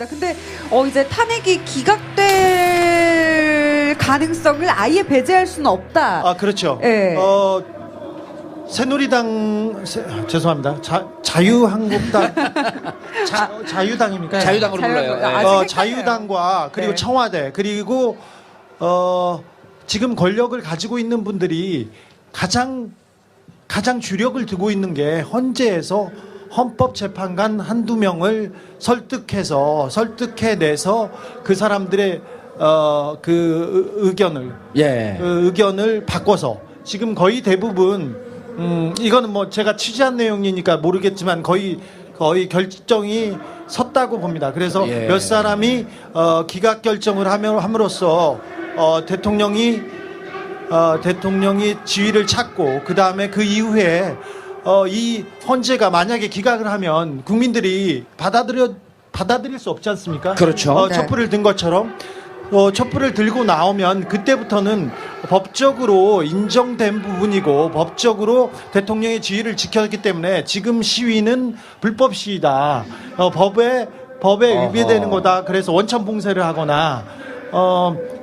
근데 이제 탄핵이 기각될 가능성을 아예 배제할 수는 없다. 아, 그렇죠. 예. 죄송합니다. 자유한국당 자유당입니까? 자유당으로 불러요. 아직 자유당과 그리고 네. 청와대 그리고 지금 권력을 가지고 있는 분들이 가장 주력을 두고 있는 게 헌재에서 헌법재판관 한두 명을 설득해내서 그 사람들의 그 의견을 바꿔서 지금 거의 대부분 이거는 뭐 제가 취재한 내용이니까 모르겠지만 거의 결정이 섰다고 봅니다. 그래서 몇 사람이 기각 결정을 함으로써 대통령이 지위를 찾고 그 다음에 그 이후에 이 헌재가 만약에 기각을 하면 국민들이 받아들일 수 없지 않습니까? 그렇죠. 촛불을 든 것처럼 촛불을 들고 나오면 그때부터는 법적으로 인정된 부분이고 법적으로 대통령의 지위를 지켰기 때문에 지금 시위는 불법 시위다. 법에 위배되는 거다. 그래서 원천 봉쇄를 하거나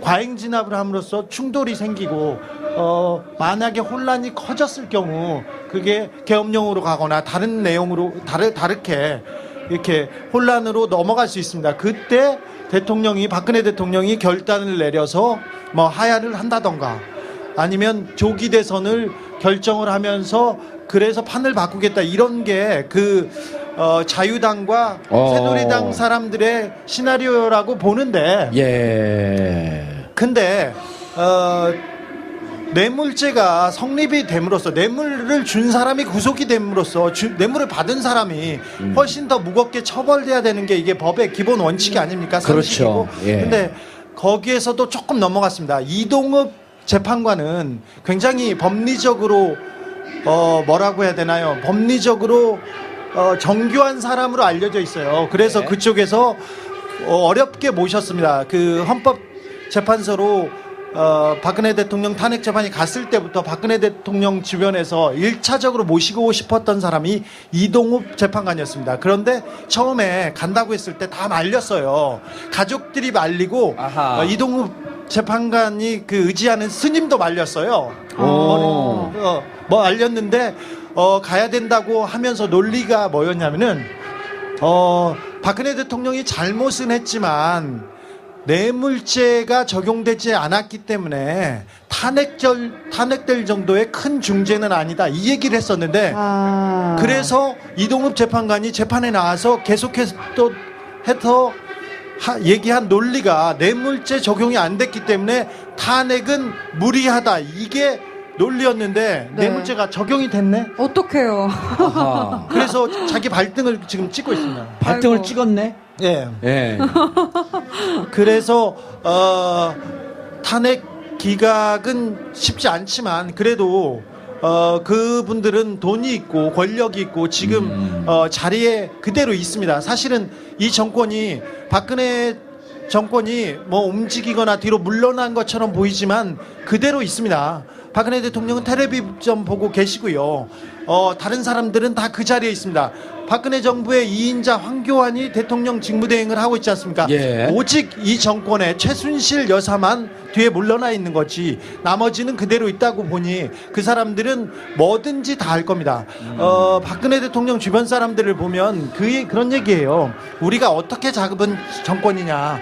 과잉 진압을 함으로써 충돌이 생기고 만약에 혼란이 커졌을 경우 그게 계엄령으로 가거나 다른 내용으로 다르게 이렇게 혼란으로 넘어갈 수 있습니다. 그때 박근혜 대통령이 결단을 내려서 뭐 하야를 한다던가 아니면 조기 대선을 결정을 하면서 그래서 판을 바꾸겠다 이런 게 자유당과 새누리당 사람들의 시나리오라고 보는데 근데 뇌물죄가 성립이 됨으로써 뇌물을 준 사람이 구속이 됨으로써 뇌물을 받은 사람이 훨씬 더 무겁게 처벌돼야 되는 게 이게 법의 기본 원칙이 아닙니까? 그렇죠. 근데 거기에서도 조금 넘어갔습니다. 이동읍 재판관은 굉장히 법리적으로 뭐라고 해야 되나요? 법리적으로 정교한 사람으로 알려져 있어요. 그래서 그쪽에서 어렵게 모셨습니다. 그 헌법재판소로 박근혜 대통령 탄핵 재판이 갔을 때부터 박근혜 대통령 주변에서 1차적으로 모시고 싶었던 사람이 이동욱 재판관이었습니다. 그런데 처음에 간다고 했을 때 다 말렸어요. 가족들이 말리고 이동욱 재판관이 그 의지하는 스님도 말렸어요. 말렸는데 가야 된다고 하면서 논리가 뭐였냐면은 박근혜 대통령이 잘못은 했지만 뇌물죄가 적용되지 않았기 때문에 탄핵될 정도의 큰 중죄는 아니다 이 얘기를 했었는데 그래서 이동욱 재판관이 재판에 나와서 계속해서 얘기한 논리가 뇌물죄 적용이 안 됐기 때문에 탄핵은 무리하다 이게 논리였는데 뇌물죄가 적용이 됐네. 어떡해요. 그래서 자기 발등을 지금 찍고 있습니다. 발등을 아이고. 찍었네. 예. 그래서 탄핵 기각은 쉽지 않지만 그래도 그분들은 돈이 있고 권력이 있고 지금 자리에 그대로 있습니다. 사실은 이 정권이 박근혜 정권이 뭐 움직이거나 뒤로 물러난 것처럼 보이지만 그대로 있습니다. 박근혜 대통령은 텔레비전 보고 계시고요. 다른 사람들은 다 그 자리에 있습니다. 박근혜 정부의 2인자 황교안이 대통령 직무대행을 하고 있지 않습니까? 오직 이 정권의 최순실 여사만 뒤에 물러나 있는 거지 나머지는 그대로 있다고 보니 그 사람들은 뭐든지 다 할 겁니다. 박근혜 대통령 주변 사람들을 보면 그런 얘기예요. 우리가 어떻게 잡은 정권이냐.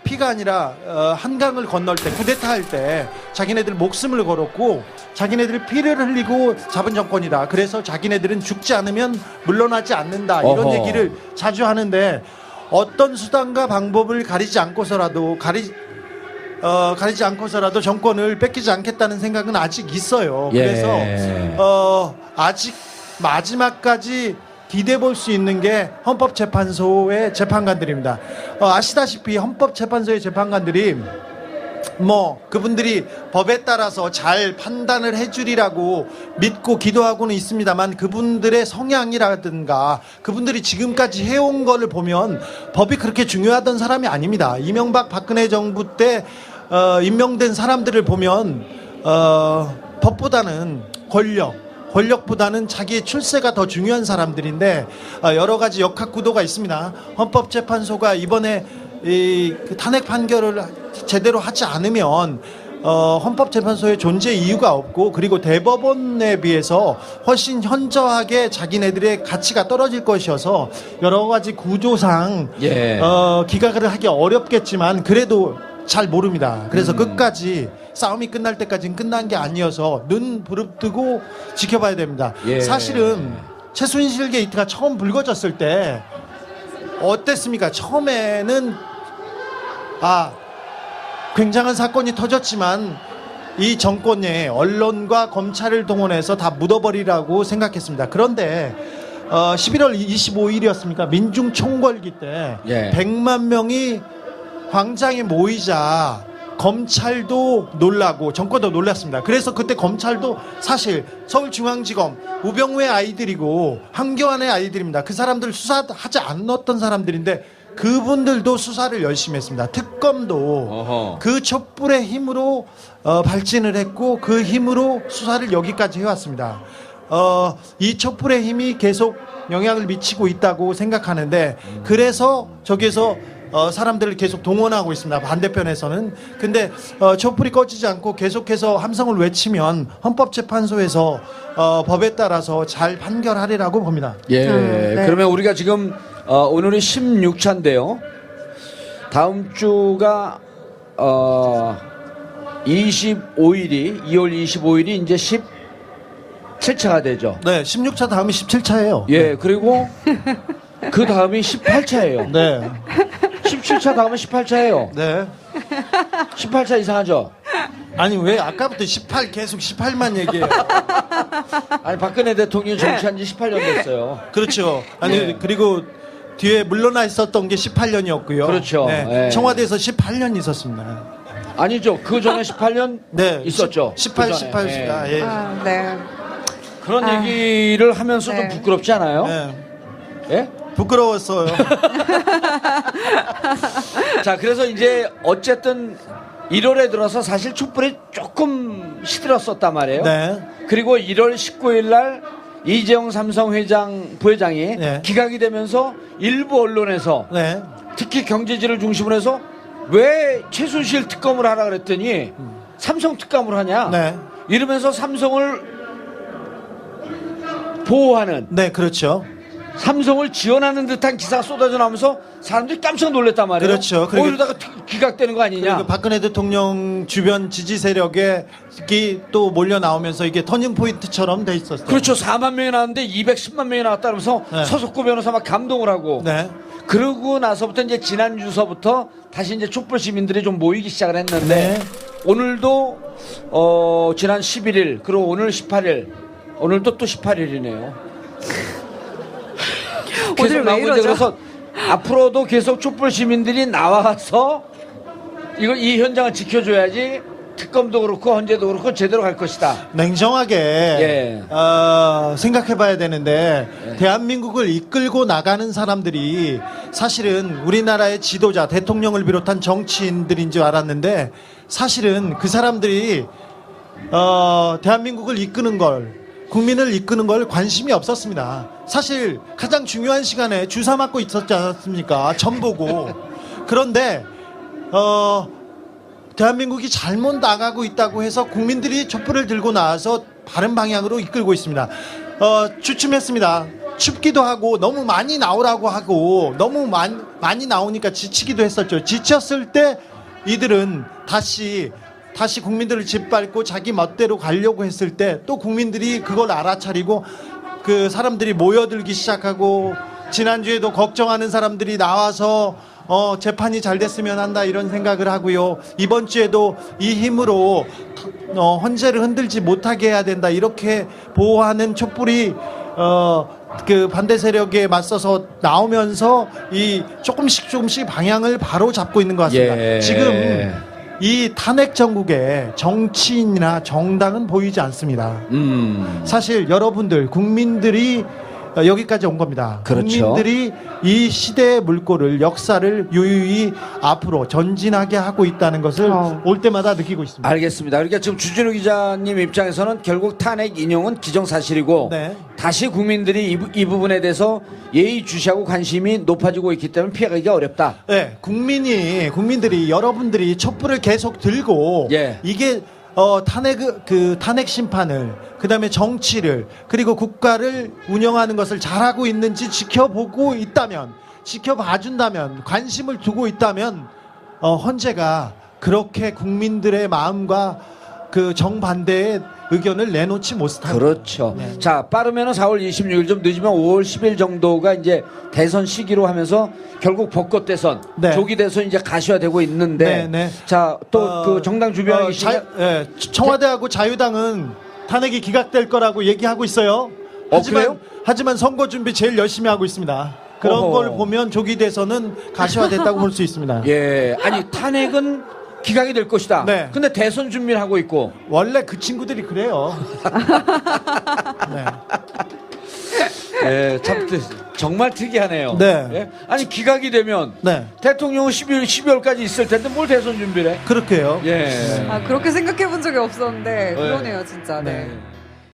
피가 아니라 한강을 건널 때 쿠데타 할 때 자기네들 목숨을 걸었고 자기네들 피를 흘리고 잡은 정권이다. 그래서 자기네들은 죽지 않으면 물러나지 않는다. 이런 얘기를 자주 하는데 어떤 수단과 방법을 가리지 않고서라도 정권을 뺏기지 않겠다는 생각은 아직 있어요. 그래서 아직 마지막까지 기대해 볼 수 있는 게 헌법재판소의 재판관들입니다. 아시다시피 헌법재판소의 재판관들이 그분들이 법에 따라서 잘 판단을 해주리라고 믿고 기도하고는 있습니다만 그분들의 성향이라든가 그분들이 지금까지 해온 거를 보면 법이 그렇게 중요하던 사람이 아닙니다. 이명박 박근혜 정부 때 임명된 사람들을 보면 법보다는 권력 권력보다는 자기의 출세가 더 중요한 사람들인데 여러 가지 역학 구도가 있습니다. 헌법재판소가 이번에 그 탄핵 판결을 제대로 하지 않으면 헌법재판소의 존재 이유가 없고, 그리고 대법원에 비해서 훨씬 현저하게 자기네들의 가치가 떨어질 것이어서 여러 가지 구조상 예. 기각을 하기 어렵겠지만 그래도 잘 모릅니다. 그래서 끝까지 싸움이 끝날 때까지는 끝난 게 아니어서 눈 부릅뜨고 지켜봐야 됩니다. 예. 사실은 최순실 게이트가 처음 불거졌을 때 어땠습니까? 처음에는 굉장한 사건이 터졌지만 이 정권에 언론과 검찰을 동원해서 다 묻어버리라고 생각했습니다. 그런데 11월 25일이었습니까? 민중총궐기 때 예. 100만 명이 광장에 모이자 검찰도 놀라고 정권도 놀랐습니다. 그래서 그때 검찰도 사실 서울중앙지검 우병우의 아이들이고 한교안의 아이들입니다. 그 사람들 수사하지 않았던 사람들인데 그분들도 수사를 열심히 했습니다. 특검도 어허. 그 촛불의 힘으로 발진을 했고 그 힘으로 수사를 여기까지 해왔습니다. 이 촛불의 힘이 계속 영향을 미치고 있다고 생각하는데 그래서 저기에서 사람들을 계속 동원하고 있습니다. 반대편에서는. 근데 촛불이 꺼지지 않고 계속해서 함성을 외치면 헌법재판소에서 법에 따라서 잘 판결하리라고 봅니다. 예. 네. 그러면 우리가 지금 오늘이 16차인데요. 다음 주가 25일이 2월 25일이 이제 17차가 되죠. 네, 16차 다음이 17차예요. 예. 그리고 그 다음이 18차예요. 네. 17차 다음은 18차예요. 네. 18차 이상하죠? 아니 왜 아까부터 18 계속 18만 얘기해요? 아니 박근혜 대통령이 정치한 지 18년 됐어요. 그렇죠. 아니 네. 그리고 뒤에 물러나 있었던 게 18년이었고요. 그렇죠. 네. 네. 청와대에서 18년 있었습니다. 아니죠. 그 전에 18년 네. 있었죠. 18, 그 전에. 18. 네. 예. 네. 그런 얘기를 하면서 좀 네. 부끄럽지 않아요? 네. 예? 부끄러웠어요. 자, 그래서 이제 어쨌든 1월에 들어서 사실 촛불이 조금 시들었었단 말이에요. 네. 그리고 1월 19일 날 이재용 삼성 부회장이 네. 기각이 되면서 일부 언론에서 네. 특히 경제지를 중심으로 해서 왜 최순실 특검을 하라 그랬더니 삼성 특검을 하냐 네. 이러면서 삼성을 보호하는 네, 그렇죠. 삼성을 지원하는 듯한 기사가 쏟아져 나오면서 사람들이 깜짝 놀랐단 말이에요. 그렇죠. 그리고- 이러다가 기각되는 거 아니냐. 그리고 박근혜 대통령 주변 지지 세력에 또 몰려 나오면서 이게 터닝 포인트처럼 돼 있었어요. 그렇죠. 4만 명이 나왔는데 210만 명이 나왔다 그러면서 네. 서석구 변호사 막 감동을 하고 네. 그러고 나서부터 이제 지난주서부터 다시 이제 촛불 시민들이 좀 모이기 시작을 했는데 네. 오늘도 지난 11일 그리고 오늘 18일 오늘도 또 18일이네요. 계속 오늘 왜 나오고 이제 이러죠? 그래서 앞으로도 계속 촛불 시민들이 나와서 이 현장을 지켜줘야지 특검도 그렇고 헌재도 그렇고 제대로 갈 것이다. 냉정하게 예. 생각해봐야 되는데 대한민국을 이끌고 나가는 사람들이 사실은 우리나라의 지도자 대통령을 비롯한 정치인들인 줄 알았는데 사실은 그 사람들이 대한민국을 이끄는 걸 국민을 이끄는 걸 관심이 없었습니다. 사실 가장 중요한 시간에 주사 맞고 있었지 않았습니까? 점 보고. 그런데 대한민국이 잘못 나가고 있다고 해서 국민들이 촛불을 들고 나와서 바른 방향으로 이끌고 있습니다. 주춤했습니다. 춥기도 하고 너무 많이 나오라고 하고 너무 많이 나오니까 지치기도 했었죠. 지쳤을 때 이들은 다시 국민들을 짓밟고 자기 멋대로 가려고 했을 때 또 국민들이 그걸 알아차리고 그 사람들이 모여들기 시작하고 지난주에도 걱정하는 사람들이 나와서 재판이 잘 됐으면 한다 이런 생각을 하고요. 이번 주에도 이 힘으로 헌재를 흔들지 못하게 해야 된다 이렇게 보호하는 촛불이 그 반대 세력에 맞서서 나오면서 이 조금씩 방향을 바로 잡고 있는 것 같습니다. 예. 지금 이 탄핵 정국에 정치인이나 정당은 보이지 않습니다. 사실 여러분들 국민들이 여기까지 온 겁니다. 그렇죠. 국민들이 이 시대의 물꼬를 역사를 유유히 앞으로 전진하게 하고 있다는 것을 올 때마다 느끼고 있습니다. 알겠습니다. 그러니까 지금 주진우 기자님 입장에서는 결국 탄핵 인용은 기정사실이고 네. 다시 국민들이 이 부분에 대해서 예의주시하고 관심이 높아지고 있기 때문에 피해가기가 어렵다. 네, 국민들이 여러분들이 촛불을 계속 들고 예. 이게 탄핵 심판을 그다음에 정치를 그리고 국가를 운영하는 것을 잘하고 있는지 지켜봐준다면 관심을 두고 있다면 헌재가 그렇게 국민들의 마음과 그 정반대의 의견을 내놓지 못합니다. 그렇죠. 네. 자, 빠르면은 4월 26일 좀 늦으면 5월 10일 정도가 이제 대선 시기로 하면서 결국 벚꽃 대선, 네. 조기 대선 이제 가시화되고 있는데, 네, 네. 자, 또 그 정당 주변에 계신 청와대하고 자유당은 탄핵이 기각될 거라고 얘기하고 있어요. 그래요? 하지만 선거 준비 제일 열심히 하고 있습니다. 그런 어허. 걸 보면 조기 대선은 가시화됐다고 볼 수 있습니다. 예, 아니 탄핵은 기각이 될 것이다. 네. 근데 대선 준비를 하고 있고. 원래 그 친구들이 그래요. 네. 예, 참 정말 특이하네요. 네. 예? 아니 기각이 되면 네. 대통령은 12월까지 있을 텐데 뭘 대선 준비를 해? 그렇게요. 예. 그렇게 생각해 본 적이 없었는데 네. 그러네요 진짜. 네. 네.